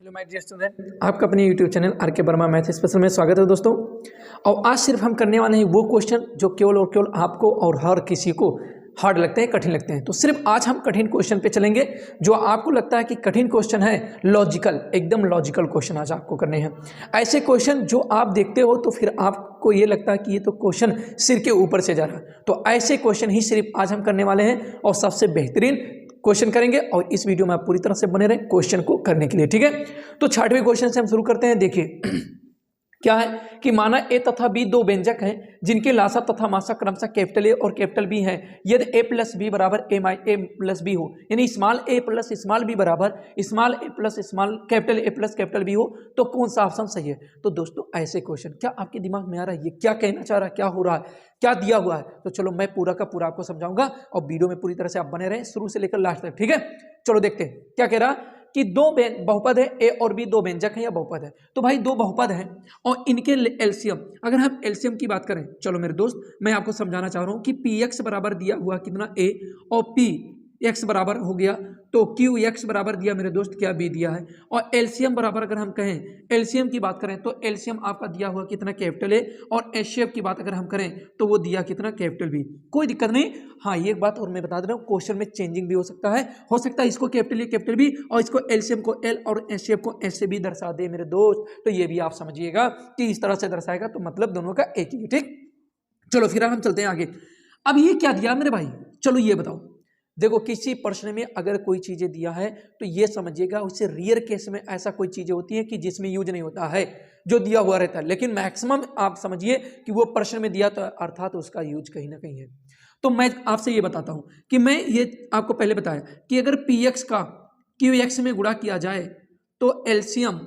Hello my dear student, आपका अपने YouTube channel are के वर्मा मैथ स्पेशल में स्वागत है दोस्तों। और आज सिर्फ हम करने वाले हैं वो क्वेश्चन जो केवल और केवल आपको और हर किसी को हार्ड लगते हैं, कठिन लगते हैं। तो सिर्फ आज हम कठिन क्वेश्चन पे चलेंगे। जो आपको लगता है कि कठिन क्वेश्चन है, लॉजिकल, एकदम लॉजिकल क्वेश्चन आज आपको करने हैं। ऐसे क्वेश्चन जो आप देखते हो तो फिर आपको ये लगता है कि ये तो क्वेश्चन सिर के ऊपर से जा रहा है। तो ऐसे क्वेश्चन ही सिर्फ आज हम करने वाले हैं और सबसे बेहतरीन क्वेश्चन करेंगे। और इस वीडियो में आप पूरी तरह से बने रहे क्वेश्चन को करने के लिए, ठीक है। तो 6वें क्वेश्चन से हम शुरू करते हैं। देखिए क्या है कि माना ए तथा बी दो व्यंजक हैं जिनके लासा तथा मासा क्रमशः कैपिटल ए और कैपिटल बी है। यदि ए प्लस बी बराबर ए प्लस बी हो, यानी small A plus small B बराबर small A plus small capital A plus capital B हो, तो कौन सा ऑप्शन सही है। तो दोस्तों ऐसे क्वेश्चन क्या आपके दिमाग में आ रहा है, ये क्या कहना चाह रहा है, क्या हो रहा है, क्या दिया हुआ है। तो चलो मैं पूरा का पूरा आपको समझाऊंगा और वीडियो में पूरी तरह से आप बने रहें शुरू से लेकर लास्ट तक, ठीक है। चलो देखते हैं क्या कह रहा कि दो बहुपद है, ए और बी दो व्यंजक हैं या बहुपद है। तो भाई दो बहुपद हैं और इनके एलसीएम, अगर हम एलसीएम की बात करें, चलो मेरे दोस्त मैं आपको समझाना चाह रहा हूं कि पी एक्स बराबर दिया हुआ कितना ए और पी एक्स बराबर हो गया तो क्यू एक्स बराबर दिया मेरे दोस्त क्या बी दिया है। और एलसीएम बराबर अगर हम कहें, एलसीएम की बात करें तो एलसीएम आपका दिया हुआ कितना कैपिटल ए और एचसीएफ की बात अगर हम करें तो वो दिया कितना कैपिटल बी। कोई दिक्कत नहीं। हाँ ये एक बात और मैं बता दे रहा हूँ, क्वेश्चन में चेंजिंग भी हो सकता है इसको कैपिटल ए कैपिटल बी और इसको एलसीएम को एल और एचसीएफ को एच से भी दर्शा दे मेरे दोस्त। तो ये भी आप समझिएगा कि इस तरह से दर्शाएगा तो मतलब दोनों का एक ही, ठीक। चलो फिर हम चलते हैं आगे। अब ये क्या दिया मेरे भाई, चलो ये बताओ। देखो किसी प्रश्न में अगर कोई चीजें दिया है तो ये समझिएगा उससे रियर केस में ऐसा कोई चीजें होती है कि जिसमें यूज नहीं होता है, जो दिया हुआ रहता है, लेकिन मैक्सिमम आप समझिए कि वो प्रश्न में दिया तो अर्थात उसका यूज कहीं ना कहीं है। तो मैं आपसे ये बताता हूं कि मैं ये आपको पहले बताया कि अगर पी एक्स का क्यू एक्स में गुणा किया जाए तो एलसीएम,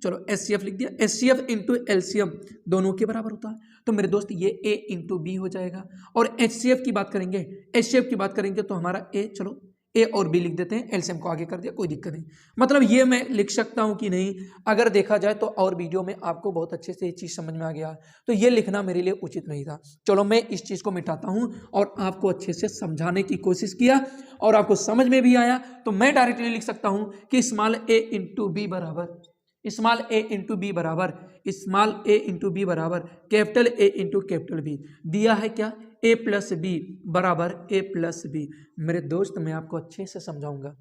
चलो एचसीएफ लिख दिया, एचसीएफ इंटू एलसीएम दोनों के बराबर होता है। तो मेरे दोस्त ये ए इंटू बी हो जाएगा। और एचसीएफ की बात करेंगे, एचसीएफ की बात करेंगे तो हमारा ए, चलो ए और बी लिख देते हैं, एलसीएम को आगे कर दिया, कोई दिक्कत नहीं। मतलब ये मैं लिख सकता हूं कि नहीं, अगर देखा जाए तो और वीडियो में आपको बहुत अच्छे से ये चीज़ समझ में आ गया, तो ये लिखना मेरे लिए उचित नहीं था। चलो मैं इस चीज़ को मिटाता हूं और आपको अच्छे से समझाने की कोशिश किया और आपको समझ में भी आया। तो मैं डायरेक्टली लिख सकता हूं कि स्मॉल ए इंटू बी बराबर स्मॉल ए इंटू बी बराबर स्मॉल ए इंटू बी बराबर capital A into capital B. दिया है क्या, ए प्लस बी बराबर ए प्लस बी। मेरे दोस्त मैं आपको अच्छे से समझाऊंगा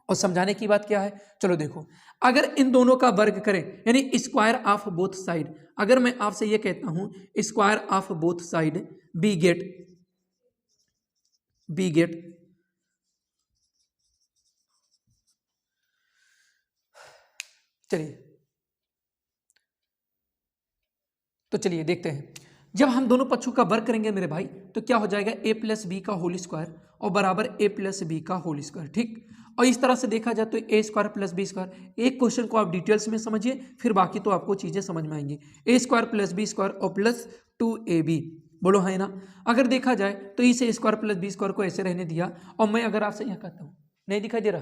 और समझाने की बात क्या है, चलो देखो। अगर इन दोनों का वर्ग करें यानी स्क्वायर ऑफ बोथ साइड, अगर मैं आपसे ये कहता हूं square of both side be get चलिए तो चलिए देखते हैं। जब हम दोनों पक्षों का वर्ग करेंगे मेरे भाई तो क्या हो जाएगा, ए प्लस बी का होल स्क्वायर और बराबर ए प्लस बी का होल स्क्वायर, ठीक। और इस तरह से देखा जाए तो ए स्क्वायर प्लस बी स्क्वायर। एक क्वेश्चन को आप डिटेल्स में समझिए, फिर बाकी तो आपको चीजें समझ में आएंगी। ए स्क्वायर प्लस बी स्क्वायर और प्लस 2ab, बोलो है ना। अगर देखा जाए तो इस ए स्क्वायर प्लस बी स्क्वायर को ऐसे रहने दिया और मैं अगर आपसे यहाँ कहता हूँ, नहीं दिखाई दे रहा,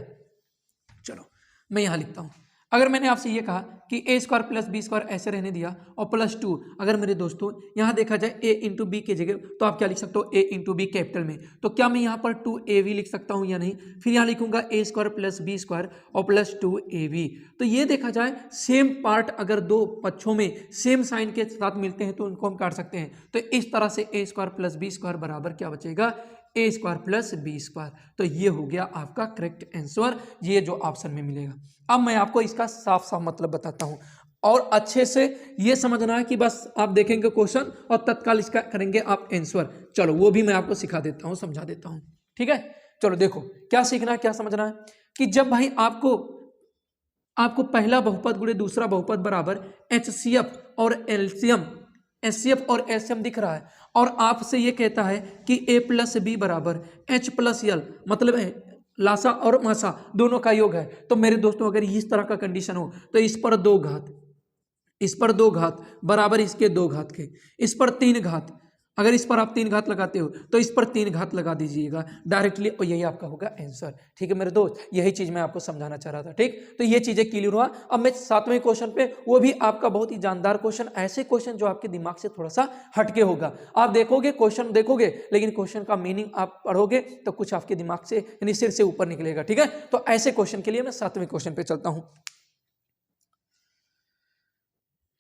चलो मैं यहाँ लिखता हूँ। अगर मैंने आपसे ये कहा कि ए स्क्वायर प्लस बी स्क्वायर ऐसे रहने दिया और प्लस 2, अगर मेरे दोस्तों यहाँ देखा जाए ए इंटू बी की जगह तो आप क्या लिख सकते हो, ए इंटू बी कैपिटल में, तो क्या मैं यहाँ पर 2ab लिख सकता हूँ या नहीं। फिर यहाँ लिखूंगा ए स्क्वायर प्लस बी स्क्वायर और प्लस 2ab। तो ये देखा जाए सेम पार्ट अगर दो पक्षों में सेम साइन के साथ मिलते हैं तो उनको हम काट सकते हैं। तो इस तरह से ए स्क्वायर प्लस बी स्क्वायर बराबर क्या बचेगा, ए स्क्वायर प्लस बी स्क्वायर। तो ये हो गया आपका करेक्ट आंसर, ये जो ऑप्शन में मिलेगा। अब मैं आपको इसका साफ साफ मतलब बताता हूं और अच्छे से ये समझना है कि बस आप देखेंगे क्वेश्चन और तत्काल इसका करेंगे आप आंसर। चलो वो भी मैं आपको सिखा देता हूं, समझा देता हूं, ठीक है। चलो देखो क्या सीखना है, क्या समझना है कि जब भाई आपको पहला बहुपद गुणे दूसरा बहुपद बराबर एचसीएफ और एलसीएम, एचसीएफ और एलसीएम दिख रहा है और आपसे ये कहता है कि ए प्लस बी बराबर एच प्लस एल, मतलब है लासा और मासा दोनों का योग है। तो मेरे दोस्तों अगर इस तरह का कंडीशन हो तो इस पर 2 घात, इस पर 2 घात बराबर इसके 2 घात के, इस पर 3 घात, अगर इस पर आप 3 घात लगाते हो तो इस पर 3 घात लगा दीजिएगा डायरेक्टली और यही आपका होगा आंसर, ठीक है मेरे दोस्त। यही चीज मैं आपको समझाना चाह रहा था, ठीक। तो ये चीजें क्लियर हुआ। अब मैं 7वें क्वेश्चन पे, वो भी आपका बहुत ही जानदार क्वेश्चन, ऐसे क्वेश्चन जो आपके दिमाग से थोड़ा सा हटके होगा। आप देखोगे क्वेश्चन देखोगे लेकिन क्वेश्चन का मीनिंग आप पढ़ोगे तो कुछ आपके दिमाग से यानी सिर से ऊपर निकलेगा, ठीक है। तो ऐसे क्वेश्चन के लिए मैं 7वें क्वेश्चन पे चलता हूं।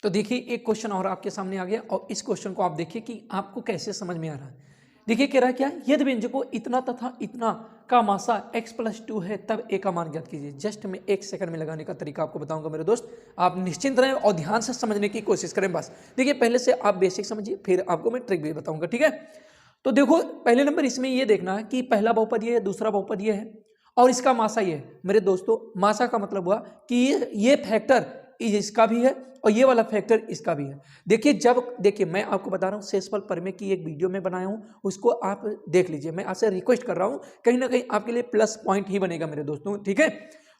तो देखिए एक क्वेश्चन और आपके सामने आ गया और इस क्वेश्चन को आप देखिए कि आपको कैसे समझ में आ रहा है। देखिए कह रहा है क्या, यदि व्यंजकों इतना तथा इतना का मासा x+2 है तब a का मान ज्ञात कीजिए। जस्ट मैं 1 सेकंड में लगाने का तरीका आपको बताऊंगा मेरे दोस्त, आप निश्चिंत रहें और ध्यान से समझने की कोशिश करें। बस देखिए पहले से आप बेसिक समझिए, फिर आपको मैं ट्रिक भी बताऊंगा, ठीक है। तो देखो पहले नंबर इसमें ये देखना है कि पहला बहुपद ये है, दूसरा बहुपद ये है और इसका मासा ये है। मेरे दोस्तों मासा का मतलब हुआ कि ये फैक्टर इसका भी है और ये वाला फैक्टर इसका भी है। देखिए मैं आपको बता रहा हूँ, शेषफल प्रमेय की एक वीडियो में बनाया हूँ, उसको आप देख लीजिए। मैं आपसे रिक्वेस्ट कर रहा हूँ, कहीं ना कहीं आपके लिए प्लस पॉइंट ही बनेगा मेरे दोस्तों, ठीक है।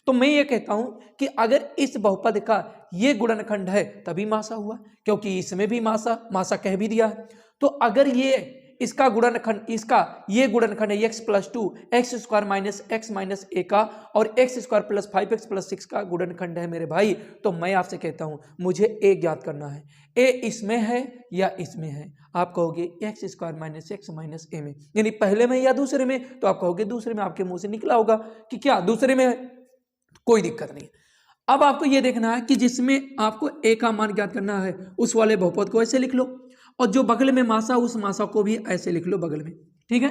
तो मैं ये कहता हूँ कि अगर इस बहुपद का ये गुणनखंड है तभी मासा हुआ, क्योंकि इसमें भी मासा कह भी दिया है। तो अगर ये इसका गुणनखंड, इसका ये गुणनखंड है x+2 x² minus x minus a का और x² + 5x + 6 का गुणनखंड है मेरे भाई, तो मैं आपसे कहता हूं मुझे a ज्ञात करना है। a इसमें है या इसमें है? आप कहोगे x² minus x minus a में, यानी पहले में या दूसरे में? तो आप कहोगे दूसरे में। आपके मुंह से निकला होगा कि क्या दूसरे में है, कोई दिक्कत नहीं। अब आपको यह देखना है कि जिसमें आपको a का मान ज्ञात करना है उस वाले बहुपद को ऐसे लिख लो और जो बगल में मासा उस मासा को भी ऐसे लिख लो बगल में, ठीक है।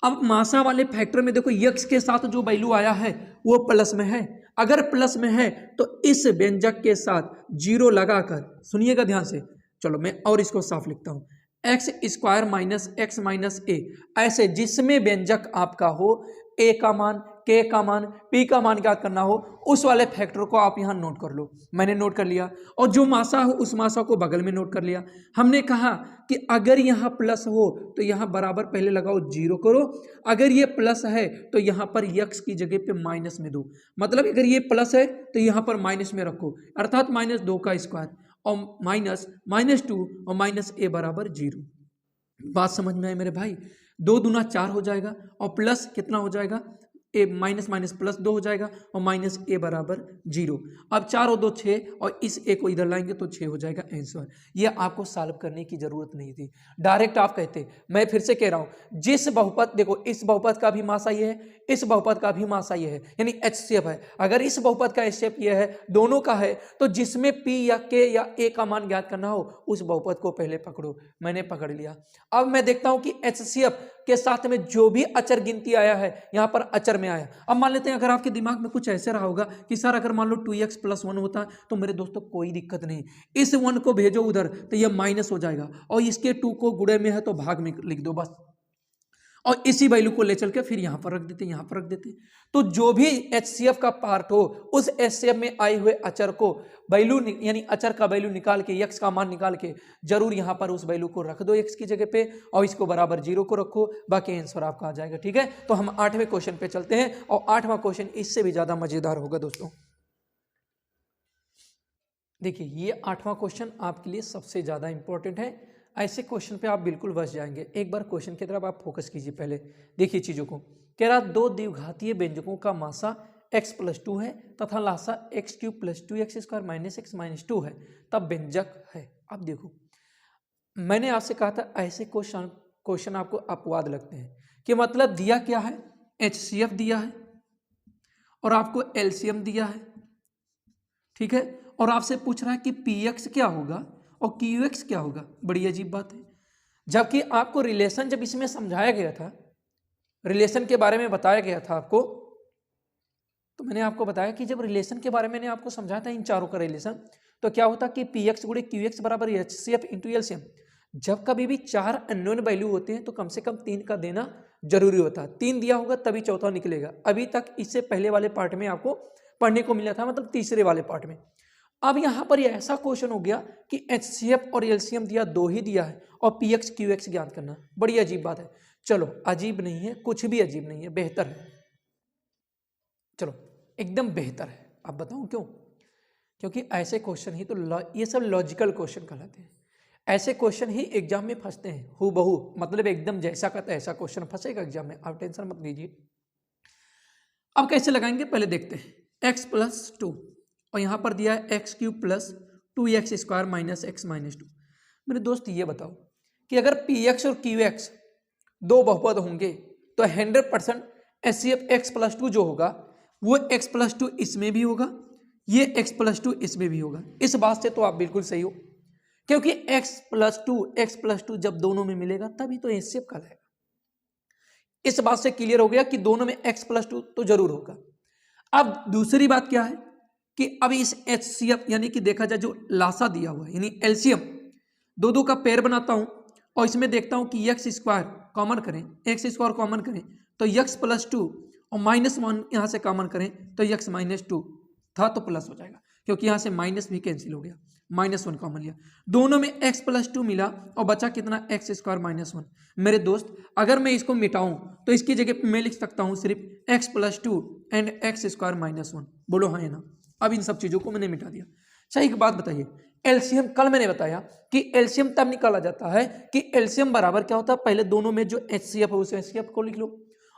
अब मासा वाले फैक्टर में देखो यक्स के साथ जो वैल्यू आया है वो प्लस में है। अगर प्लस में है तो इस व्यंजक के साथ 0 लगाकर, सुनिएगा ध्यान से, चलो मैं और इसको साफ लिखता हूं, x² minus x minus a, ऐसे जिसमें व्यंजक आपका हो a का मान, k का मान, p का मान ज्ञात करना हो उस वाले फैक्टर को आप यहां नोट कर लो। मैंने नोट कर लिया और जो मासा हो उस मासा को बगल में नोट कर लिया। हमने कहा कि अगर यहां प्लस हो तो यहां बराबर पहले लगाओ 0 करो, अगर ये प्लस है तो यहां पर यक्स की जगह पे माइनस में दो, मतलब अगर ये प्लस है तो यहां पर माइनस में रखो, अर्थात -2 का स्क्वायर और -2 और माइनस a बराबर 0। बात समझ में आए मेरे भाई? 2 दूना 4 हो जाएगा और प्लस कितना हो जाएगा, ए माइनस माइनस प्लस 2 हो जाएगा और माइनस a बराबर 0। अब 4 और 2 6 और इस a को इधर लाएंगे तो 6 हो जाएगा आंसर। ये आपको सॉल्व करने की जरूरत नहीं थी, डायरेक्ट आप कहते। मैं फिर से कह रहा हूं, जिस बहुपद, देखो इस बहुपद का भी मासा ये है, इस बहुपद का भी मासा ये है, यानी HCF है। अगर इस बहुपद का HCF ये है, दोनों का है, तो जिसमें p या k या a का मान ज्ञात करना हो उस बहुपद को पहले पकड़ो। मैंने पकड़ लिया। अब मैं देखता हूं कि HCF के साथ में जो भी अचर गिनती आया है यहां पर अचर में आया। अब मान लेते हैं अगर आपके दिमाग में कुछ ऐसे रहा होगा कि सर अगर मान लो 2x + 1 होता है, तो मेरे दोस्तों कोई दिक्कत नहीं, इस 1 को भेजो उधर तो ये माइनस हो जाएगा और इसके 2 को गुणे में है तो भाग में लिख दो बस, और इसी वैल्यू को ले चल के फिर यहां पर रख देते, यहां पर रख देते। तो जो भी HCF का पार्ट हो उस HCF में आए हुए अचर को वैल्यू, यानी अचर का वैल्यू निकाल के, x का मान निकाल के जरूर यहां पर उस वैल्यू को रख दो x की जगह पे और इसको बराबर 0 को रखो, बाकी आंसर आपका आ जाएगा, ठीक है। तो हम 8वें क्वेश्चन पे चलते हैं और 8वां क्वेश्चन इससे भी ज्यादा मजेदार होगा दोस्तों। देखिए ये 8वां क्वेश्चन आपके लिए सबसे ज्यादा इंपॉर्टेंट है। ऐसे क्वेश्चन पे आप बिल्कुल बच जाएंगे। एक बार क्वेश्चन की तरफ आप फोकस कीजिए। पहले देखिए चीजों को, कह रहा 2 द्विघातीय व्यंजकों का मासा x+2 है तथा लासा x³ + 2x² - x - 2 है, तब व्यंजक है। अब देखो मैंने आपसे कहा था ऐसे क्वेश्चन आपको अपवाद लगते हैं कि मतलब दिया क्या है, HCF दिया है और आपको LCM दिया है, ठीक है, और आपसे पूछ रहा है कि PX क्या होगा और QX क्या होगा। बड़ी अजीब बात है, जबकि आपको रिलेशन जब इसमें समझाया गया था, रिलेशन के बारे में बताया गया था आपको, तो मैंने आपको बताया कि जब रिलेशन के बारे में मैंने आपको समझाया था इन चारों का रिलेशन, तो क्या होता कि PX × QX बराबर HCF × LCM। जब कभी भी 4 अननोन वैल्यू होते हैं तो कम से कम 3 का देना जरूरी होता है। 3 दिया होगा तभी चौथा निकलेगा। अभी तक इससे पहले वाले पार्ट में आपको पढ़ने को मिला था, मतलब तीसरे वाले पार्ट में। अब यहां पर यह ऐसा क्वेश्चन हो गया कि HCF और LCM दिया, 2 ही दिया है और PX QX ज्ञात करना। बड़ी अजीब बात है। चलो अजीब नहीं है, कुछ भी अजीब नहीं है, बेहतर है, चलो एकदम बेहतर है। अब बताऊं क्यों? क्योंकि ऐसे क्वेश्चन ही तो ये सब लॉजिकल क्वेश्चन कहलाते हैं। ऐसे क्वेश्चन ही एग्जाम में फंसते हैं, हूबहू, मतलब एकदम जैसा का तैसा क्वेश्चन फंसेगा एग्जाम में, आप टेंशन मत लीजिए। अब कैसे लगाएंगे पहले देखते हैं। x+2 और यहां पर दिया है x³ + 2x² - x - 2। मेरे दोस्त ये बताओ कि अगर PX और QX 2 बहुपद होंगे तो 100% HCF x+2 जो होगा वो x+2 इसमें भी होगा, ये x+2 इसमें भी होगा। इस बात से तो आप बिल्कुल सही हो। क्योंकि x+2 जब दोनों में मिलेगा तभी तो HCF कहलाएगा। इस बात से क्लियर हो गया कि दोनों में x+2 तो जरूर होगा। अब दूसरी बात क्या है कि अब इस HCF यानी कि देखा जाए जो लासा दिया हुआ है यानी एलसीएम, दो का पेयर बनाता हूं और इसमें देखता हूं कि x² कॉमन करें, x² कॉमन करें तो x+2 और -1 यहां से कॉमन करें तो x-2 था तो प्लस हो जाएगा, क्योंकि यहां से माइनस भी कैंसिल हो गया, -1 कॉमन लिया, दोनों में x+2 मिला और बचा कितना x² -1। मेरे दोस्त अगर मैं इसको मिटाऊं तो इसकी जगह मैं लिख सकता हूं सिर्फ x+2 एंड x² -1। बोलो हाँ या ना। अब इन सब चीजों को मैंने मिटा दिया। अच्छा एक बात बताइए, एलसीएम कल मैंने बताया कि एलसीएम तब निकाला जाता है कि एलसीएम बराबर क्या होता है, पहले दोनों में जो HCF है उस HCF को लिख लो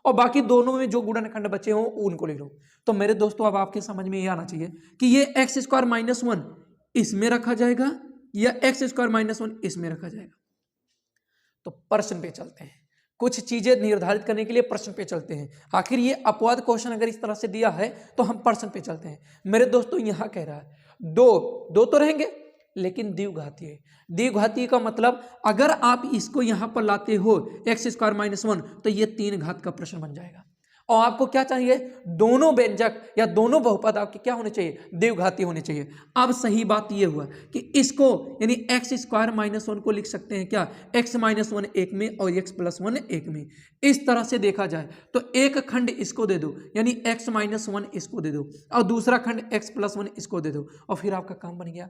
और बाकी दोनों में जो गुणनखंड बचे हों उनको लिख लो। तो मेरे दोस्तों अब आपके समझ में ये आना चाहिए कि ये x² -1 इसमें रखा जाएगा या x² -1 इसमें रखा जाएगा। तो प्रश्न पे चलते हैं, कुछ चीजें निर्धारित करने के लिए प्रश्न पे चलते हैं। आखिर ये अपवाद क्वेश्चन अगर इस तरह से दिया है तो हम प्रश्न पे चलते हैं। मेरे दोस्तों यहां कह रहा है दो तो रहेंगे लेकिन द्विघातीय। द्विघातीय का मतलब अगर आप इसको यहां पर लाते हो x² -1 तो ये 3 घात का प्रश्न बन जाएगा। और आपको क्या चाहिए, दोनों व्यंजक या दोनों बहुपद आपके क्या होने चाहिए, द्विघाती होने चाहिए। अब सही बात ये हुआ कि इसको यानी x² -1 को लिख सकते हैं क्या, x -1 एक में और x+1 एक में। इस तरह से देखा जाए तो एक खंड इसको दे दो यानी x -1 इसको दे दो और दूसरा खंड x+1 इसको दे दो और फिर आपका काम बन गया।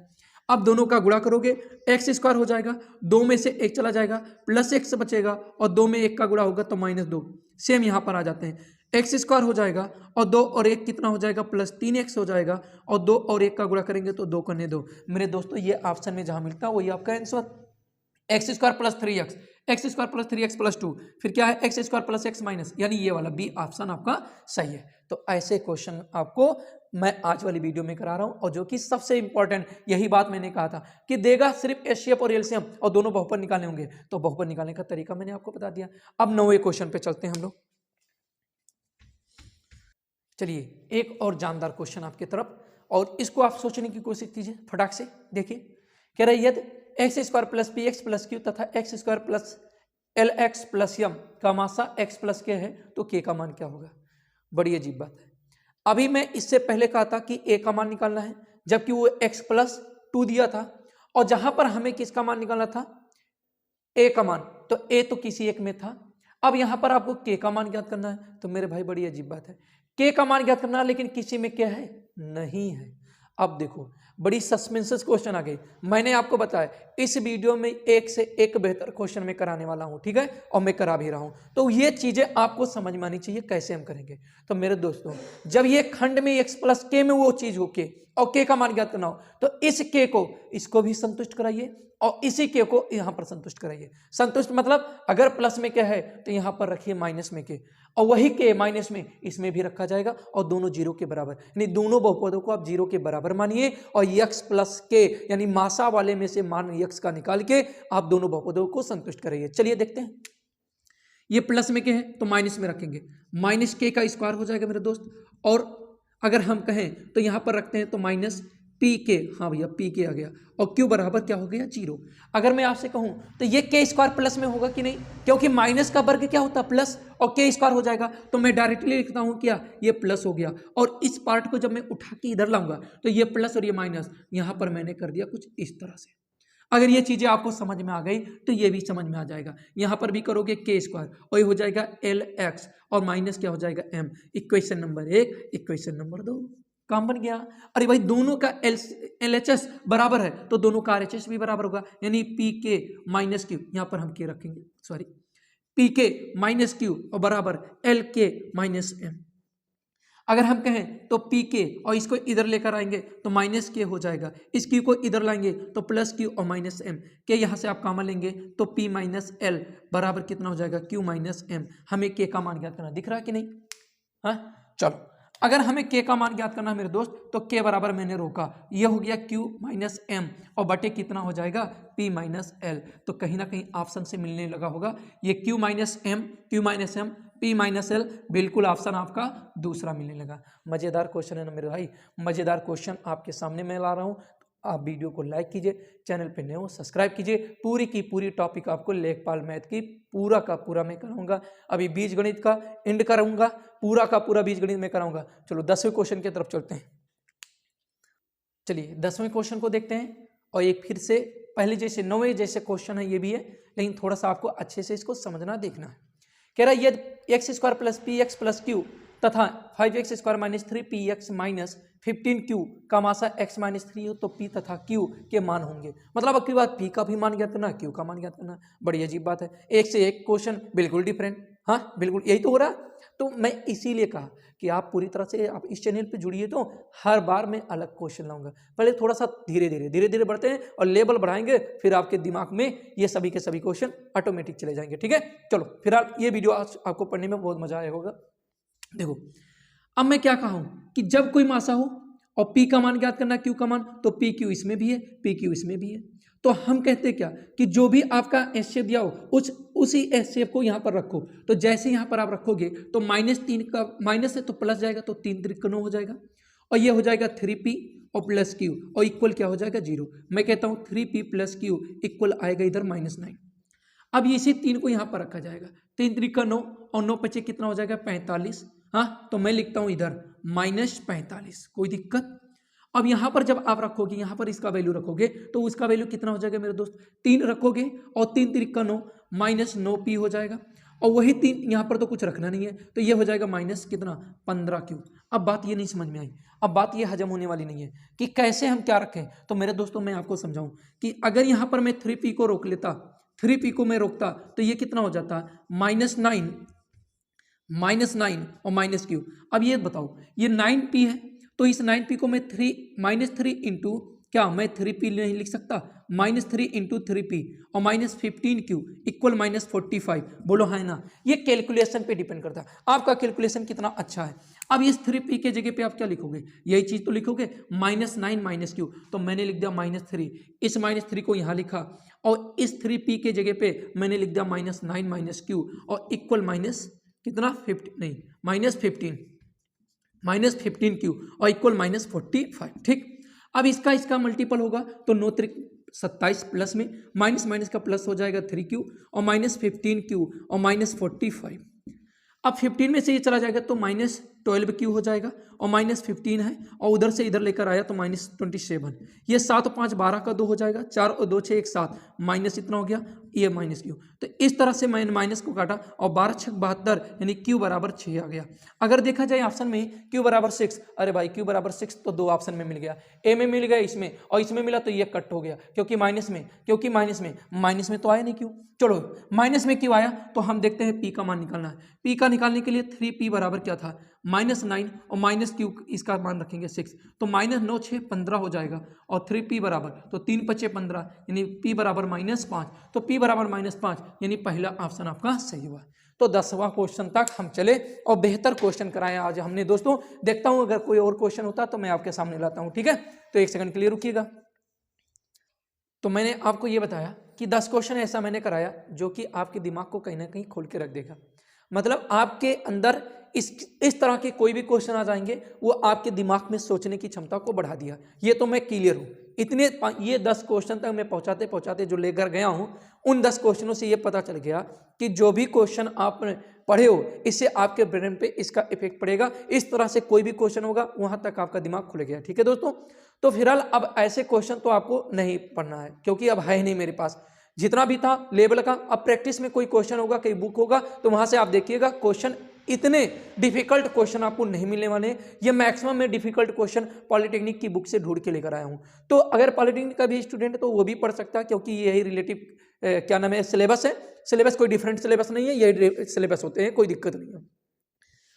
अब दोनों का गुणा करोगे x² हो जाएगा, 2 में से 1 चला जाएगा, +x बचेगा और 2 में 1 का गुणा होगा तो -2। सेम यहां पर आ जाते हैं, x² हो जाएगा और 2 और 1 कितना हो जाएगा, +3x हो जाएगा और 2 और 1 का गुणा करेंगे तो 2 करने 2। मेरे दोस्तों ये ऑप्शन में जहां मिलता है वही आपका answer, x² + 3x, x² + 3x + 2, फिर क्या है x² + x- यानी ये वाला बी ऑप्शन आपका सही है। तो ऐसे क्वेश्चन आपको मैं आज वाली वीडियो में करा रहा हूं और जो कि सबसे इंपॉर्टेंट यही बात मैंने कहा था कि देगा सिर्फ HCF और एलसीएम और दोनों बहुपद निकालने होंगे, तो बहुपद निकालने का तरीका मैंने आपको बता दिया। अब 9वें क्वेश्चन पे चलते हैं हम लोग। चलिए एक और जानदार क्वेश्चन आपकी तरफ, और इसको आप सोचने की कोशिश कीजिए फटाक से। देखिए कह रहा है यदि x² + px + q तथा x² + lx + m का मासा x + k है तो k का मान क्या होगा। बड़ी अजीब बात है। अभी मैं इससे पहले कहा था कि a का मान निकालना है जबकि वो x+2 दिया था और जहां पर हमें किसका मान निकालना था, a का मान, तो a तो किसी एक में था। अब यहां पर आपको k का मान ज्ञात करना है। तो मेरे भाई बड़ी अजीब बात है, k का मान ज्ञात करना है लेकिन किसी में क्या है, नहीं है। अब देखो बड़ी सस्पेंसेस क्वेश्चन आ गई। मैंने आपको बताया इस वीडियो में एक से एक बेहतर क्वेश्चन मैं कराने वाला हूं, ठीक है, और मैं करा भी रहा हूं। तो ये चीजें आपको समझ में आनी चाहिए कैसे हम करेंगे। तो मेरे दोस्तों जब ये खंड में x + k में वो चीज हो k और k का मान ज्ञात करना हो तो इस k को इसको भी संतुष्ट कराइए और इसी k को यहां पर संतुष्ट कराइए। संतुष्ट मतलब अगर प्लस में k है तो यहां पर रखिए माइनस में k और वही k माइनस में इसमें भी रखा जाएगा और दोनों 0 के बराबर, यानी दोनों बहुपदों को आप 0 के बराबर मानिए और x + k यानी मासा वाले में से मान x का निकाल के आप दोनों बहुपदों को संतुष्ट कराइए। चलिए देखते हैं, ये प्लस में k है तो माइनस में रखेंगे, -k का स्क्वायर हो जाएगा मेरे दोस्त, और अगर हम कहें तो यहां पर रखते हैं तो -pk, हाँ भैया pk आ गया और q बराबर क्या हो गया 0। अगर मैं आपसे कहूं तो ये k² प्लस में होगा कि नहीं, क्योंकि माइनस का वर्ग क्या होता है प्लस और k² हो जाएगा, तो मैं डायरेक्टली लिखता हूं क्या, ये प्लस हो गया और इस पार्ट को जब मैं उठा के इधर लाऊंगा तो ये प्लस और ये माइनस, यहां पर मैंने कर दिया कुछ इस तरह से। अगर ये चीजें आपको समझ में आ गई तो ये भी समझ में आ जाएगा। यहां पर भी करोगे k² और ये हो जाएगा lx और माइनस क्या हो जाएगा m। Equation number 1, equation number 2, काम बन गया। अरे भाई दोनों का LHS बराबर है तो दोनों का RHS भी बराबर होगा, यानी pk - q, यहां पर हम k रखेंगे, सॉरी pk - q और बराबर lk - m। अगर हम कहें तो pk और इसको इधर लेकर आएंगे तो -k हो जाएगा, इस q को इधर लाएंगे तो +q और -m, k यहां से आप कॉमन लेंगे तो p - l बराबर कितना हो जाएगा, q - m। हमें k का मान ज्ञात करना दिख रहा है कि नहीं, हाँ चलो। अगर हमें k का मान ज्ञात करना है मेरे दोस्त तो k बराबर मैंने रोका, ये हो गया q - m और बटे कितना हो जाएगा p - l। तो कहीं ना कहीं ऑप्शन से मिलने लगा होगा ये q - m p - l, बिल्कुल ऑप्शन आपका दूसरा मिलने लगा। मजेदार क्वेश्चन है ना मेरे भाई, मजेदार क्वेश्चन आपके सामने मैं ला रहा हूं। आप वीडियो को लाइक कीजिए, चैनल पे नए हो सब्सक्राइब कीजिए। पूरी की पूरी टॉपिक आपको लेखपाल मैथ की पूरा का पूरा मैं कराऊंगा। अभी बीजगणित का एंड कराऊंगा, पूरा का पूरा बीजगणित में कराऊंगा। चलो 10वें क्वेश्चन की तरफ चलते हैं। चलिए 10वें क्वेश्चन को देखते हैं। और एक फिर से पहले जैसे 9वें जैसे क्वेश्चन है ये भी है, लेकिन थोड़ा सा आपको अच्छे से इसको समझना देखना है। कह रहा है यदि x square plus P x plus Q तथा 5x square minus 3px minus 15q का मासा x माइनस 3 हो तो p तथा q के मान होंगे। मतलब अगली बात p का भी मान ज्ञात करना, q का मान ज्ञात करना। बड़ी अजीब बात है, एक से एक क्वेश्चन बिल्कुल डिफरेंट। हाँ बिल्कुल यही तो हो रहा। तो मैं इसीलिए कहा कि आप पूरी तरह से आप इस चैनल पे जुड़िए, तो हर बार मैं अलग क्वेश्चन लाऊंगा। पहले थोड़ा सा धीरे धीरे बढ़ते हैं और लेवल बढ़ाएंगे, फिर आपके दिमाग में ये सभी के सभी क्वेश्चन ऑटोमेटिक चले जाएंगे। ठीक है, चलो फिलहाल ये वीडियो आज आपको पढ़ने में बहुत मजा आया होगा। देखो अब मैं क्या कहा हूं कि जब कोई मासा हो और p का मान ज्ञात करना, q का मान, तो पी क्यू इसमें भी है, पी क्यू इसमें भी है। तो हम कहते हैं क्या कि जो भी आपका एस शेप दिया हो उसी एस शेप को यहाँ पर रखो। तो जैसे यहाँ पर आप रखोगे तो -3 का माइनस है तो प्लस जाएगा, तो 3 3 9 हो जाएगा और ये हो जाएगा 3p और प्लस क्यू और इक्वल क्या हो जाएगा 0। मैं कहता हूँ 3p प्लस क्यू इक्वल आएगा इधर -9। अब इसी 3 को यहाँ पर रखा जाएगा, 3 3 9 और 9 पचे कितना हो जाएगा 45। हाँ तो मैं लिखता हूँ इधर -45, कोई दिक्कत। अब यहाँ पर जब आप रखोगे, यहाँ पर इसका वैल्यू रखोगे तो उसका वैल्यू कितना हो जाएगा मेरे दोस्त, 3 रखोगे और 3 3 9 -9p हो जाएगा और वही 3 यहाँ पर तो कुछ रखना नहीं है, तो ये हो जाएगा माइनस कितना 15q। अब बात ये नहीं समझ में आई, अब बात ये हजम होने वाली नहीं है कि कैसे हम क्या रखें। तो मेरे दोस्तों मैं आपको समझाऊं कि अगर यहाँ पर मैं 3p को रोक लेता, 3p को मैं रोकता तो ये कितना हो जाता -9 और माइनस क्यू। अब ये बताओ ये 9p है तो इस 9p को मैं -3 इंटू क्या मैं 3p नहीं लिख सकता, -3 इंटू 3p और -15q इक्वल -45। बोलो है ना, ये कैलकुलेशन पे डिपेंड करता है आपका कैलकुलेशन कितना अच्छा है। अब इस 3p के जगह पे आप क्या लिखोगे, यही चीज तो लिखोगे -9 -q, तो मैंने लिख दिया -3, इस -3 को यहाँ लिखा और इस 3p के जगह पे मैंने लिख दिया -9 -q और इक्वल माइनस कितना 15 -15q और इक्वल -45। ठीक, अब इसका मल्टीपल होगा तो 9 3 27 प्लस में माइनस का प्लस हो जाएगा 3q और -15q और -45। अब 15 में से ये चला जाएगा तो -12q हो जाएगा और -15 है और उधर से इधर लेकर आया तो -27। ये 7 और 5 12 का 2 हो जाएगा, 4 और 2 6 1 7 माइनस इतना हो गया, ये -q। तो इस तरह से मैंने माइनस को काटा और 12 6 72 यानी q बराबर 6 आ गया। अगर देखा जाए ऑप्शन में q बराबर 6, अरे भाई q बराबर 6 तो 2 ऑप्शन में मिल गया, ए में मिल गया इसमें और इसमें मिला तो ये कट हो गया क्योंकि माइनस में तो आया नहीं q। चलो माइनस में क्यों आया तो हम देखते हैं p का मान निकालना है। p का निकालने के लिए 3p बराबर क्या था -9 और -q इसका मान रखेंगे 6, तो -9 6 15 हो जाएगा और 3p बराबर तो 3 5 15 यानी p बराबर -5, तो p बराबर -5 यानी पहला ऑप्शन आपका सही हुआ। तो 10वां क्वेश्चन तक हम चले और बेहतर क्वेश्चन कराया आज हमने दोस्तों। देखता हूं अगर कोई और क्वेश्चन होता तो मैं आपके सामने लाता हूं, ठीक है। तो 1 सेकंड के लिए रुकिएगा। तो मैंने आपको ये बताया कि 10 क्वेश्चन ऐसा मैंने कराया जो कि आपके दिमाग को कहीं ना कहीं खोल के रख देगा। मतलब आपके अंदर इस तरह के कोई भी क्वेश्चन आ जाएंगे वो आपके दिमाग में सोचने की क्षमता को बढ़ा दिया, ये तो मैं क्लियर हूँ। ये 10 क्वेश्चन तक मैं पहुँचाते पहुँचाते जो लेकर गया हूँ उन 10 क्वेश्चनों से ये पता चल गया कि जो भी क्वेश्चन आप पढ़े हो इससे आपके ब्रेन पे इसका इफेक्ट पड़ेगा। इस तरह से कोई भी क्वेश्चन होगा वहाँ तक आपका दिमाग खुल गया, ठीक है दोस्तों। तो फिलहाल अब ऐसे क्वेश्चन तो आपको नहीं पढ़ना है क्योंकि अब है ही नहीं मेरे पास, जितना भी था लेवल का। अब प्रैक्टिस में कोई क्वेश्चन होगा, कोई बुक होगा तो वहां से आप देखिएगा क्वेश्चन इतने डिफिकल्ट क्वेश्चन आपको नहीं मिलने वाले हैं। ये मैक्सिमम में डिफिकल्ट क्वेश्चन पॉलिटेक्निक की बुक से ढूंढ के लेकर आया हूं। तो अगर पॉलिटेक्निक का भी स्टूडेंट है तो वो भी पढ़ सकता है क्योंकि यही रिलेटिव क्या नाम है सिलेबस है। सिलेबस कोई डिफरेंट सिलेबस नहीं है, यही सिलेबस होते हैं, कोई दिक्कत नहीं है।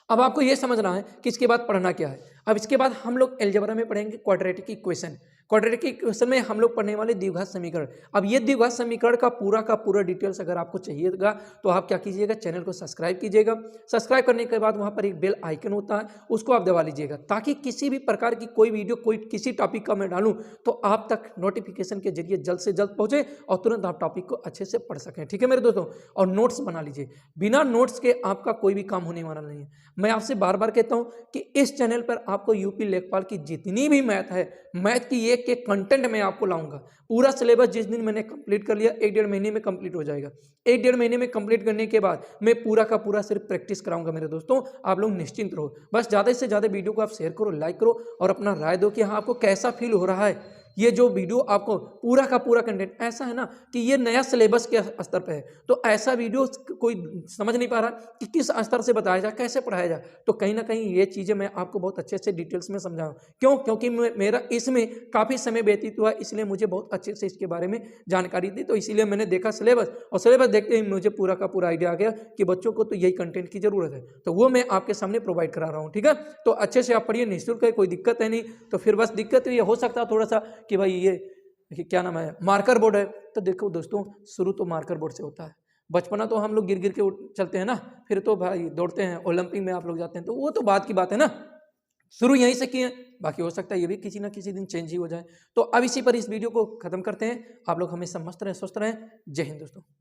अब आपको ये समझना है कि इसके बाद पढ़ना क्या है। अब इसके बाद हम लोग अलजेब्रा में पढ़ेंगे क्वाड्रेटिक इक्वेशन। क्वाड्रेटिक इक्वेशन में हम लोग पढ़ने वाले द्विघात समीकरण। अब ये द्विघात समीकरण का पूरा डिटेल्स अगर आपको चाहिएगा तो आप क्या कीजिएगा, चैनल को सब्सक्राइब कीजिएगा। सब्सक्राइब करने के बाद वहाँ पर एक बेल आइकन होता है, उसको आप दबा लीजिएगा ताकि किसी भी प्रकार की कोई वीडियो कोई किसी टॉपिक का मैं डालूँ तो आप तक नोटिफिकेशन के जरिए जल्द से जल्द पहुँचे और तुरंत आप टॉपिक को अच्छे से पढ़ सकें, ठीक है मेरे दोस्तों। और नोट्स बना लीजिए, बिना नोट्स के आपका कोई भी काम होने वाला नहीं है। मैं आपसे बार बार कहता हूँ कि इस चैनल पर आपको यूपी लेखपाल की जितनी भी मैथ है, मैथ की एक एक कंटेंट मैं आपको लाऊंगा। पूरा सिलेबस जिस दिन मैंने कंप्लीट कर लिया 1-1.5 महीने में कंप्लीट हो जाएगा। 1-1.5 महीने में कंप्लीट करने के बाद मैं पूरा का पूरा सिर्फ प्रैक्टिस कराऊंगा मेरे दोस्तों। आप लोग निश्चिंत रहो, बस ज़्यादा से ज़्यादा वीडियो को आप शेयर करो, लाइक करो और अपना राय दो कि हाँ आपको कैसा फील हो रहा है। ये जो वीडियो आपको पूरा का पूरा कंटेंट ऐसा है ना कि ये नया सिलेबस के स्तर पे है, तो ऐसा वीडियो कोई समझ नहीं पा रहा कि किस स्तर से बताया जाए, कैसे पढ़ाया जाए, तो कहीं ना कहीं ये चीज़ें मैं आपको बहुत अच्छे से डिटेल्स में समझाऊँ। क्यों? क्योंकि मेरा इसमें काफ़ी समय व्यतीत हुआ, इसलिए मुझे बहुत अच्छे से इसके बारे में जानकारी दी। तो इसीलिए मैंने देखा सिलेबस, और सिलेबस देखते ही मुझे पूरा का पूरा आइडिया आ गया कि बच्चों को तो यही कंटेंट की ज़रूरत है, तो वो मैं आपके सामने प्रोवाइड करा रहा हूँ। ठीक है, तो अच्छे से आप पढ़िए, निःशुल्क है, कोई दिक्कत है नहीं। तो फिर बस दिक्कत ये हो सकता है थोड़ा सा कि भाई ये क्या नाम है, मार्कर बोर्ड है। तो देखो दोस्तों, शुरू तो मार्कर बोर्ड से होता है। बचपना तो हम लोग गिर गिर के चलते हैं ना, फिर तो भाई दौड़ते हैं, ओलंपिक में आप लोग जाते हैं, तो वो तो बात की बात है ना। शुरू यहीं से किए, बाकी हो सकता है ये भी किसी ना किसी दिन चेंज ही हो जाए। तो अब इसी पर इस वीडियो को खत्म करते हैं। आप लोग हमेशा मस्त रहें, स्वस्थ रहें। जय हिंद दोस्तों।